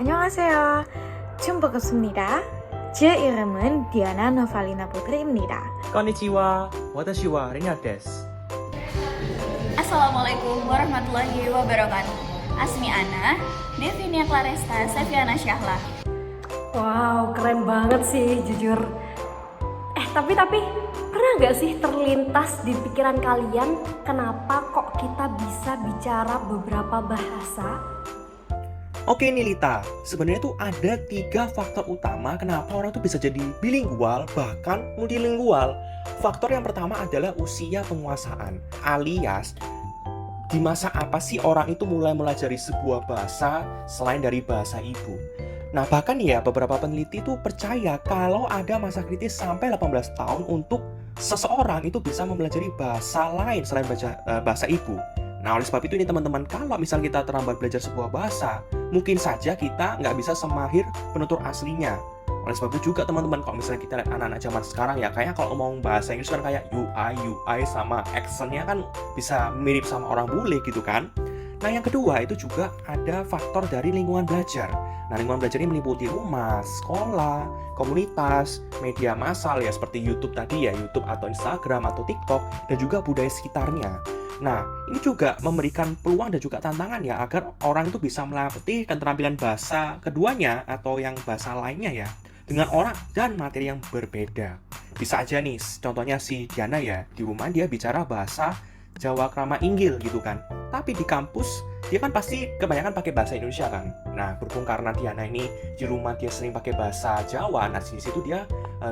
안녕하세요. 처음 뵙겠습니다. 제 이름은 디아나 노발리나 putri입니다. Konnichiwa, watashi wa Rina desu. Assalamualaikum warahmatullahi wabarakatuh. Asmi Ana, Devinia Claresta Seviana Syahla. Wow, keren banget sih jujur. Tapi pernah nggak sih terlintas di pikiran kalian kenapa kok kita bisa bicara beberapa bahasa? Oke nih Lita, sebenarnya tuh ada 3 faktor utama kenapa orang tuh bisa jadi bilingual bahkan multilingual. Faktor yang pertama adalah usia penguasaan, alias di masa apa sih orang itu mulai melajari sebuah bahasa selain dari bahasa ibu. Nah bahkan ya beberapa peneliti tuh percaya kalau ada masa kritis sampai 18 tahun untuk seseorang itu bisa mempelajari bahasa lain selain bahasa ibu. Nah oleh sebab itu ini teman-teman, kalau misalnya kita terlambat belajar sebuah bahasa, mungkin saja kita nggak bisa semahir penutur aslinya. Oleh sebab itu juga teman-teman, kalau misalnya kita lihat anak-anak zaman sekarang ya, kayaknya kalau ngomong bahasa Inggris kan kayak UI sama accentnya kan bisa mirip sama orang bule gitu kan. Nah yang kedua itu juga ada faktor dari lingkungan belajar. Nah lingkungan belajar ini meliputi rumah, sekolah, komunitas, media massal ya seperti YouTube tadi ya, YouTube atau Instagram atau TikTok, dan juga budaya sekitarnya. Nah ini juga memberikan peluang dan juga tantangan ya agar orang itu bisa melatih keterampilan bahasa keduanya atau yang bahasa lainnya ya dengan orang dan materi yang berbeda. Bisa aja nih contohnya si Diana ya, di rumah dia bicara bahasa Jawa Krama Inggil gitu kan, tapi di kampus dia kan pasti kebanyakan pakai bahasa Indonesia kan. Nah berhubung karena Diana ini di rumah dia sering pakai bahasa Jawa, nah di situ dia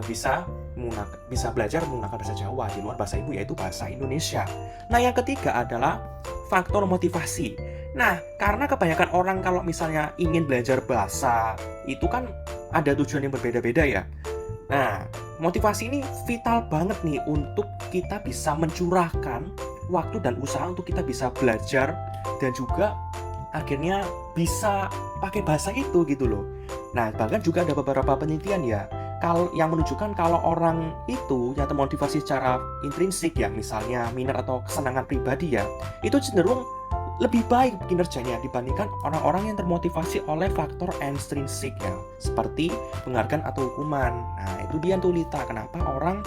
bisa belajar menggunakan bahasa Jawa di luar bahasa ibu yaitu bahasa Indonesia. Nah yang ketiga adalah faktor motivasi. Nah karena kebanyakan orang kalau misalnya ingin belajar bahasa itu kan ada tujuan yang berbeda-beda ya. Nah motivasi ini vital banget nih untuk kita bisa mencurahkan waktu dan usaha untuk kita bisa belajar dan juga akhirnya bisa pakai bahasa itu gitu loh. Nah bahkan juga ada beberapa penelitian ya yang menunjukkan kalau orang itu yang termotivasi secara intrinsik ya, misalnya minat atau kesenangan pribadi ya, itu cenderung lebih baik kinerjanya dibandingkan orang-orang yang termotivasi oleh faktor ekstrinsik ya, seperti penghargaan atau hukuman. Nah itu dia tuh Lita, kenapa orang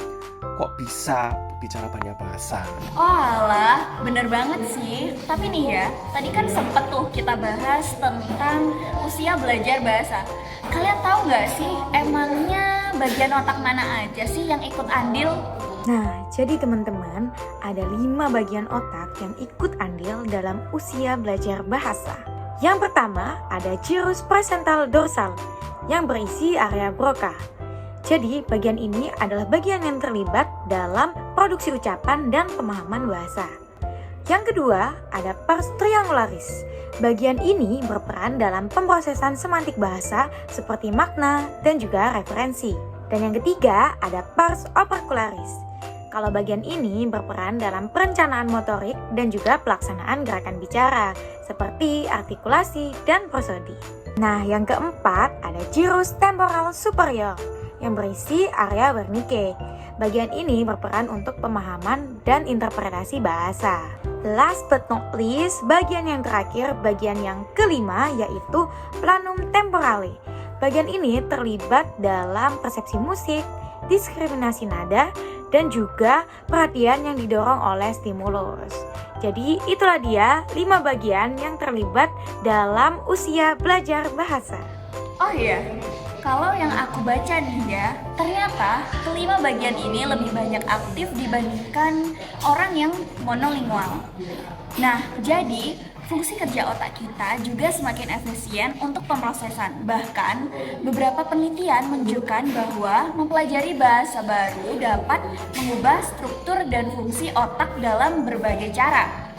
kok bisa bicara banyak bahasa. Oh alah, bener banget sih. Tapi nih ya, tadi kan sempet tuh kita bahas tentang usia belajar bahasa. Kalian tahu nggak sih, emangnya bagian otak mana aja sih yang ikut andil? Nah, jadi teman-teman, ada 5 bagian otak yang ikut andil dalam usia belajar bahasa. Yang pertama, ada gyrus presental dorsal yang berisi area Broca. Jadi, bagian ini adalah bagian yang terlibat dalam produksi ucapan dan pemahaman bahasa. Yang kedua, ada pars triangularis. Bagian ini berperan dalam pemrosesan semantik bahasa seperti makna dan juga referensi. Dan yang ketiga, ada pars opercularis. Kalau bagian ini berperan dalam perencanaan motorik dan juga pelaksanaan gerakan bicara, seperti artikulasi dan prosodi. Nah, yang keempat ada gyrus temporal superior yang berisi area Wernicke. Bagian ini berperan untuk pemahaman dan interpretasi bahasa. Last but not least, bagian yang terakhir, bagian yang kelima yaitu planum temporale. Bagian ini terlibat dalam persepsi musik, diskriminasi nada, dan juga perhatian yang didorong oleh stimulus. Jadi itulah dia 5 bagian yang terlibat dalam usia belajar bahasa. Oh iya, kalau yang aku baca nih ya, ternyata kelima bagian ini lebih banyak aktif dibandingkan orang yang monolingual. Nah, jadi fungsi kerja otak kita juga semakin efisien untuk pemrosesan. Bahkan, beberapa penelitian menunjukkan bahwa mempelajari bahasa baru dapat mengubah struktur dan fungsi otak dalam berbagai cara.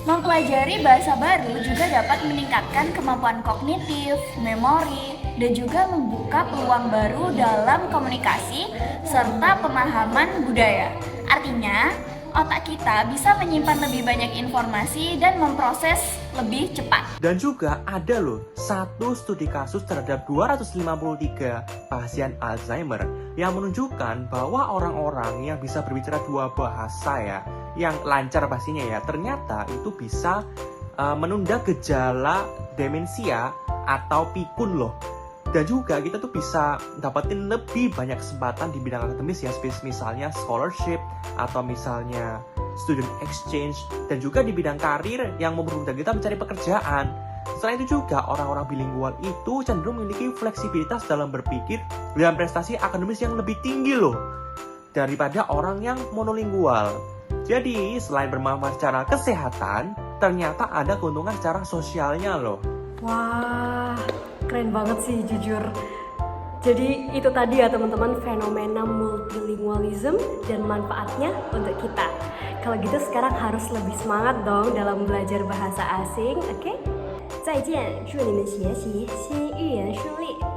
Mempelajari bahasa baru juga dapat meningkatkan kemampuan kognitif, memori, dan juga membuka peluang baru dalam komunikasi serta pemahaman budaya. Artinya, otak kita bisa menyimpan lebih banyak informasi dan memproses lebih cepat. Dan juga ada loh satu studi kasus terhadap 253 pasien Alzheimer yang menunjukkan bahwa orang-orang yang bisa berbicara 2 bahasa ya, yang lancar pastinya ya, ternyata itu bisa menunda gejala demensia atau pikun loh. Dan juga kita tuh bisa dapetin lebih banyak kesempatan di bidang akademis ya, misalnya scholarship atau misalnya student exchange, dan juga di bidang karir yang mempermudah kita mencari pekerjaan. Selain itu juga orang-orang bilingual itu cenderung memiliki fleksibilitas dalam berpikir dan prestasi akademis yang lebih tinggi loh daripada orang yang monolingual. Jadi selain bermanfaat secara kesehatan, ternyata ada keuntungan secara sosialnya loh. Wah, keren banget sih jujur. Jadi itu tadi ya teman-teman, fenomena multilingualism dan manfaatnya untuk kita. Kalau gitu sekarang harus lebih semangat dong dalam belajar bahasa asing, oke? 再见，祝你们学习新语言顺利。